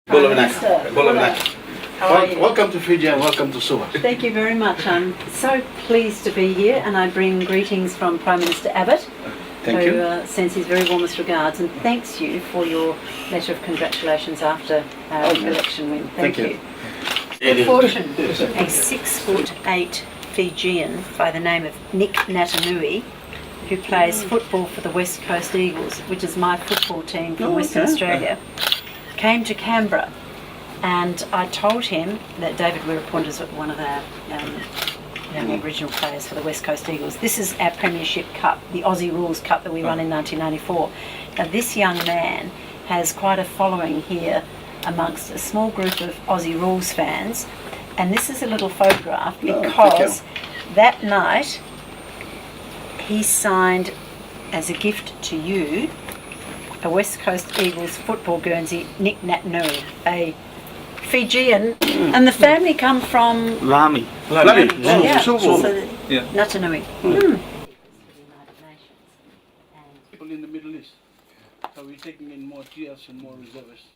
Prime Minister. How are you? Welcome to Fiji and welcome to Suva. Thank you very much. I'm so pleased to be here, and I bring greetings from Prime Minister Abbott, Thank who you. sends his very warmest regards and thanks you for your letter of congratulations after our election win. Thank you. Good fortune, a 6'8" Fijian by the name of Nick Natanui, who plays football for the West Coast Eagles, which is my football team from Western Australia, came to Canberra, and I told him that David Weerapunt is one of our original players for the West Coast Eagles. This is our Premiership Cup, the Aussie Rules Cup that we won in 1994. Now this young man has quite a following here amongst a small group of Aussie Rules fans, and this is a little photograph because that night he signed as a gift to you a West Coast Eagles football Guernsey, Nick Natanui, a Fijian, and the family come from Lami. Natanui. People in the Middle East. So we're taking in more TS and more reservists.